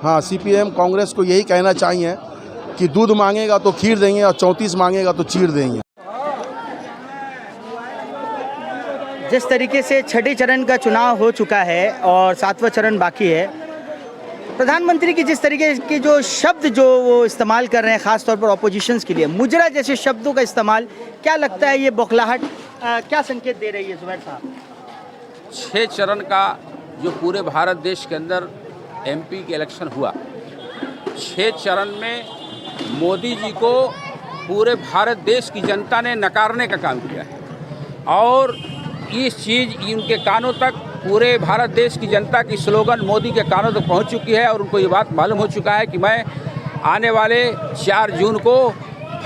हाँ, सीपीएम कांग्रेस को यही कहना चाहिए कि दूध मांगेगा तो खीर देंगे और 34 मांगेगा तो चीर देंगे। जिस तरीके से छठे चरण का चुनाव हो चुका है और 7वां चरण बाकी है, प्रधानमंत्री की जिस तरीके के जो शब्द जो वो इस्तेमाल कर रहे हैं, ख़ास तौर पर ऑपोजिशंस के लिए मुजरा जैसे शब्दों का इस्तेमाल, क्या लगता है ये बौखलाहट क्या संकेत दे रही है जुबैर साहब? 6 चरण का जो पूरे भारत देश के अंदर एमपी के इलेक्शन हुआ, 6 चरण में मोदी जी को पूरे भारत देश की जनता ने नकारने का काम किया है और इस चीज़ उनके कानों तक, पूरे भारत देश की जनता की स्लोगन मोदी के कानों तक पहुंच चुकी है और उनको ये बात मालूम हो चुका है कि मैं आने वाले 4 जून को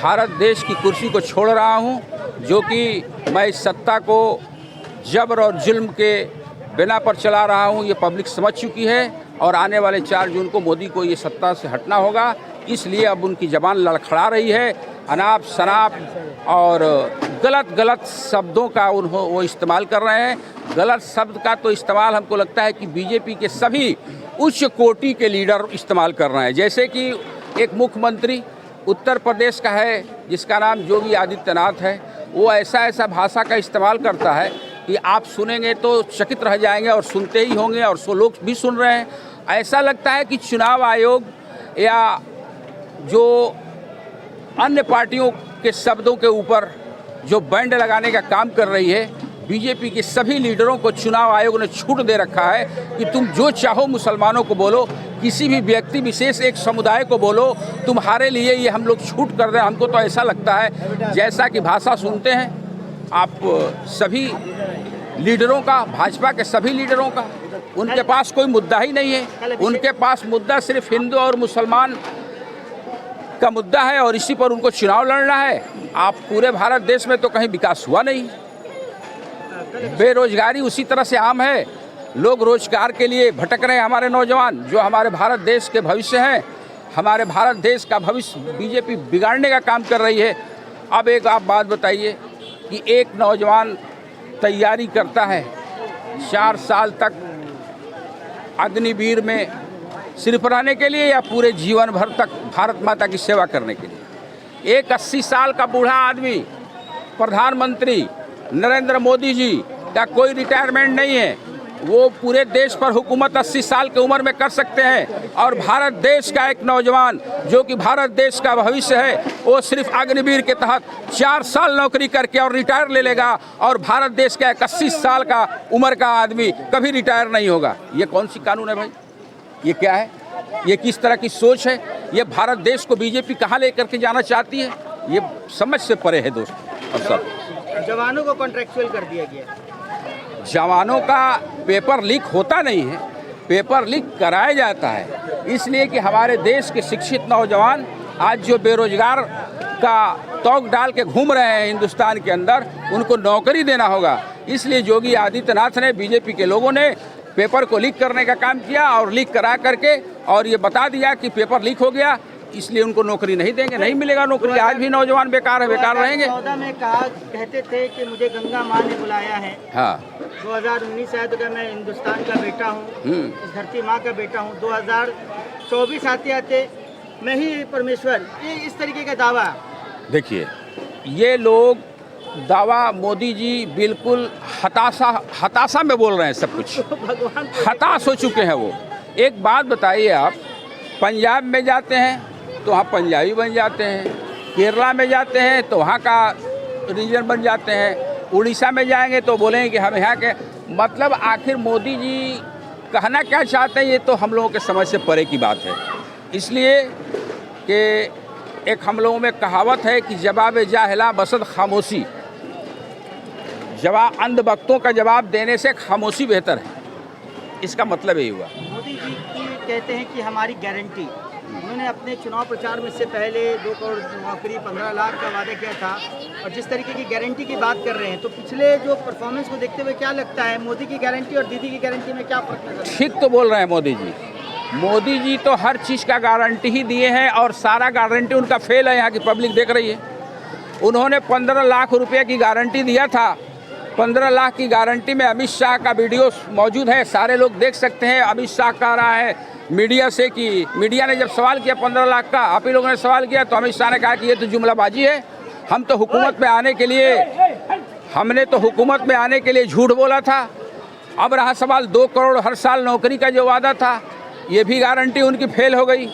भारत देश की कुर्सी को छोड़ रहा हूं, जो कि मैं इस सत्ता को जबर और जुल्म के बिना पर चला रहा हूं, ये पब्लिक समझ चुकी है और आने वाले 4 जून को मोदी को ये सत्ता से हटना होगा। इसलिए अब उनकी ज़बान लड़खड़ा रही है, अनाप शनाप और गलत शब्दों का वो इस्तेमाल कर रहे हैं। गलत शब्द का तो इस्तेमाल हमको लगता है कि बीजेपी के सभी उच्च कोटि के लीडर इस्तेमाल कर रहे हैं। जैसे कि एक मुख्यमंत्री उत्तर प्रदेश का है जिसका नाम योगी आदित्यनाथ है, वो ऐसा भाषा का इस्तेमाल करता है कि आप सुनेंगे तो चकित रह जाएंगे और सुनते ही होंगे और सो लोग भी सुन रहे हैं। ऐसा लगता है कि चुनाव आयोग या जो अन्य पार्टियों के शब्दों के ऊपर जो बैंड लगाने का काम कर रही है, बीजेपी के सभी लीडरों को चुनाव आयोग ने छूट दे रखा है कि तुम जो चाहो मुसलमानों को बोलो, किसी भी व्यक्ति विशेष एक समुदाय को बोलो, तुम्हारे लिए ये हम लोग छूट कर रहे हैं। हमको तो ऐसा लगता है जैसा कि भाषा सुनते हैं आप सभी लीडरों का, भाजपा के सभी लीडरों का, उनके पास कोई मुद्दा ही नहीं है। उनके पास मुद्दा सिर्फ हिंदू और मुसलमान का मुद्दा है और इसी पर उनको चुनाव लड़ना है। आप पूरे भारत देश में तो कहीं विकास हुआ नहीं, बेरोजगारी उसी तरह से आम है, लोग रोजगार के लिए भटक रहे हैं। हमारे नौजवान जो हमारे भारत देश के भविष्य हैं, हमारे भारत देश का भविष्य बीजेपी बिगाड़ने का काम कर रही है। अब एक आप बात बताइए कि एक नौजवान तैयारी करता है 4 साल तक अग्निवीर में सिर्फ रहने के लिए या पूरे जीवन भर तक भारत माता की सेवा करने के लिए। एक 80 साल का बूढ़ा आदमी, प्रधानमंत्री नरेंद्र मोदी जी का कोई रिटायरमेंट नहीं है, वो पूरे देश पर हुकूमत 80 साल की उम्र में कर सकते हैं और भारत देश का एक नौजवान जो कि भारत देश का भविष्य है, वो सिर्फ अग्निवीर के तहत 4 साल नौकरी करके और रिटायर ले लेगा और भारत देश का एक 80 साल का उम्र का आदमी कभी रिटायर नहीं होगा। ये कौन सी कानून है भाई? ये क्या है? ये किस तरह की सोच है? ये भारत देश को बीजेपी कहाँ लेकर के जाना चाहती है? ये समझ से परे है दोस्तों। और सब जवानों को कॉन्ट्रैक्चुअल कर दिया गया। जवानों का पेपर लीक होता नहीं है, पेपर लीक कराया जाता है, इसलिए कि हमारे देश के शिक्षित नौजवान आज जो बेरोजगार का तौक डाल के घूम रहे हैं हिंदुस्तान के अंदर, उनको नौकरी देना होगा। इसलिए योगी आदित्यनाथ ने, बीजेपी के लोगों ने पेपर को लीक करने का काम किया और लीक करा करके और ये बता दिया कि पेपर लीक हो गया, इसलिए उनको नौकरी नहीं देंगे, नहीं मिलेगा नौकरी। आज भी नौजवान बेकार है, बेकार रहेंगे। 2014 में कहते थे कि मुझे गंगा माँ ने बुलाया है। हाँ, 2019 आया तो क्या मैं हिंदुस्तान का बेटा हूँ, इस धरती माँ का बेटा हूँ। 2024 आते आते मैं ही परमेश्वर, ये इस तरीके का दावा। देखिए ये लोग दावा मोदी जी बिल्कुल हताशा में बोल रहे हैं, सब कुछ भगवान हताश हो चुके हैं वो। एक बात बताइए, आप पंजाब में जाते हैं तो वहाँ पंजाबी बन जाते हैं, केरला में जाते हैं तो वहाँ का रीजन बन जाते हैं, उड़ीसा में जाएंगे तो बोलेंगे कि हम यहाँ के। मतलब आखिर मोदी जी कहना क्या चाहते हैं, ये तो हम लोगों के समझ से परे की बात है। इसलिए कि एक हम लोगों में कहावत है कि जवाब जाहिला बसद खामोशी, जवाब अंध वक्तों का जवाब देने से खामोशी बेहतर है। इसका मतलब यही हुआ। मोदी जी की कहते हैं कि हमारी गारंटी, उन्होंने अपने चुनाव प्रचार में से पहले 2 करोड़ नौकरी 15 लाख का वादा किया था और जिस तरीके की गारंटी की बात कर रहे हैं, तो पिछले जो परफॉर्मेंस को देखते हुए क्या लगता है मोदी की गारंटी और दीदी की गारंटी में क्या फर्क नजर आता है? ठीक तो बोल रहे हैं मोदी जी। मोदी जी तो हर चीज़ का गारंटी ही दिए हैं और सारा गारंटी उनका फेल है, यहाँ की पब्लिक देख रही है। उन्होंने 15 लाख रुपये की गारंटी दिया था। 15 लाख की गारंटी में अमित शाह का वीडियो मौजूद है, सारे लोग देख सकते हैं। अमित शाह कह रहा है मीडिया से की। मीडिया ने जब सवाल किया 15 लाख का, आप ही लोगों ने सवाल किया, तो अमित शाह ने कहा कि ये तो जुमलाबाजी है। हम तो हुकूमत में आने के लिए, हमने तो हुकूमत में आने के लिए झूठ बोला था। अब रहा सवाल 2 करोड़ हर साल नौकरी का जो वादा था, ये भी गारंटी उनकी फेल हो गई।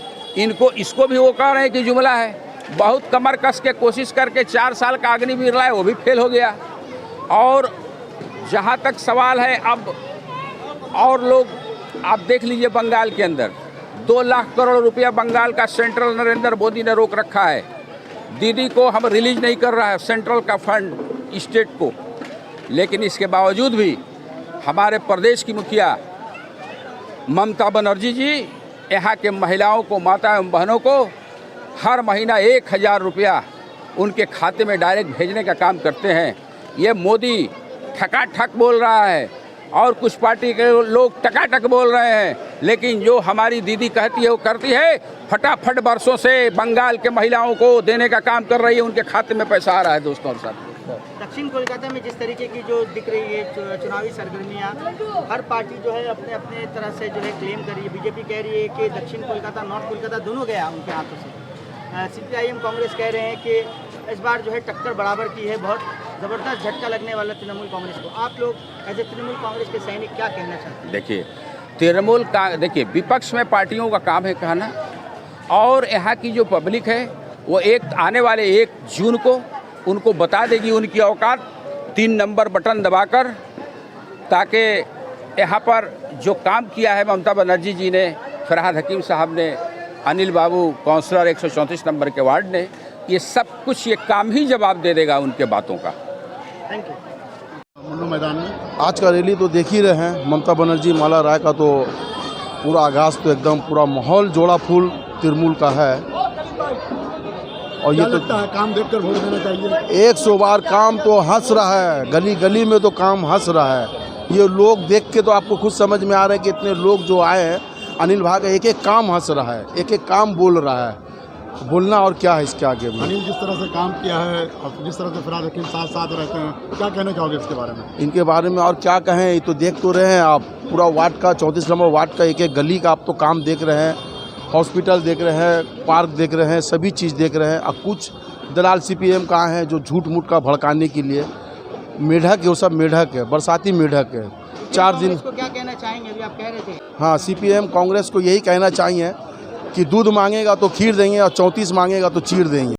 इसको भी वो कह रहे हैं कि जुमला है। बहुत कमर कस के कोशिश करके 4 साल का अग्निवीर लाए, वो भी फेल हो गया। और जहाँ तक सवाल है अब और लोग, आप देख लीजिए बंगाल के अंदर 2 लाख करोड़ रुपया बंगाल का सेंट्रल नरेंद्र मोदी ने रोक रखा है। दीदी को हम रिलीज नहीं कर रहा है सेंट्रल का फंड स्टेट को, लेकिन इसके बावजूद भी हमारे प्रदेश की मुखिया ममता बनर्जी जी यहाँ के महिलाओं को, माता एवं बहनों को हर महीना 1000 रुपया उनके खाते में डायरेक्ट भेजने का काम करते हैं। ये मोदी ठकाठक बोल रहा है और कुछ पार्टी के लोग टकाटक बोल रहे हैं, लेकिन जो हमारी दीदी कहती है वो करती है। फटाफट बरसों से बंगाल के महिलाओं को देने का काम कर रही है, उनके खाते में पैसा आ रहा है। दोस्तों और साथ दक्षिण कोलकाता में जिस तरीके की जो दिख रही है चुनावी सरगर्मियाँ, हर पार्टी जो है अपने अपने तरह से जो है क्लेम कर रही है। बीजेपी कह रही है कि दक्षिण कोलकाता, नॉर्थ कोलकाता दोनों गया उनके हाथों से। CPIM कांग्रेस कह रहे हैं कि इस बार जो है टक्कर बराबर की है, बहुत ज़बरदस्त झटका लगने वाला तृणमूल कांग्रेस को। आप लोग एज ए तृणमूल कांग्रेस के सैनिक क्या कहना चाहते हैं? देखिए, तृणमूल का देखिए, विपक्ष में पार्टियों का काम है कहना, और यहाँ की जो पब्लिक है वो आने वाले 1 जून को उनको बता देगी उनकी औकात 3 नंबर बटन दबाकर, ताकि यहाँ पर जो काम किया है ममता बनर्जी जी ने, फरहाद हकीम साहब ने, अनिल बाबू काउंसलर 134 नंबर के वार्ड ने, ये सब कुछ ये काम ही जवाब दे देगा उनके बातों का। Thank you. मन्नू मैदान में आज का रैली तो देख ही रहे हैं। ममता बनर्जी, माला राय का तो पूरा आगाज़ तो एकदम पूरा माहौल जोड़ा फूल तृणमूल का है। और क्या ये तो लगता है काम देखकर वोट देना चाहिए? 100 बार काम तो हंस रहा है, गली गली में तो काम हंस रहा है। ये लोग देख के तो आपको खुद समझ में आ रहा है कि इतने लोग जो आए हैं, अनिल भाई का एक एक काम हंस रहा है, एक एक काम बोल रहा है। बोलना और क्या है इसके आगे में। अनिल जिस तरह से काम किया है और जिस तरह से फरहाद हकीम साथ साथ रहते हैं, क्या कहना चाहोगे इसके बारे में? इनके बारे में और क्या कहें, ये तो देख तो रहे हैं आप। पूरा वार्ड का 34 नंबर वार्ड का एक एक गली का आप तो काम देख रहे हैं, हॉस्पिटल देख रहे हैं, पार्क देख रहे हैं, सभी चीज़ देख रहे हैं। अब कुछ दलाल CPM कहाँ हैं जो झूठ मूठ का भड़काने के लिए मेढक है, वो सब मेढक है, बरसाती मेढक है। 4 दिन को क्या कहना चाहेंगे? अभी आप कह रहे थे। हाँ, CPM कांग्रेस को यही कहना चाहिए कि दूध मांगेगा तो खीर देंगे और 34 मांगेगा तो चीर देंगे।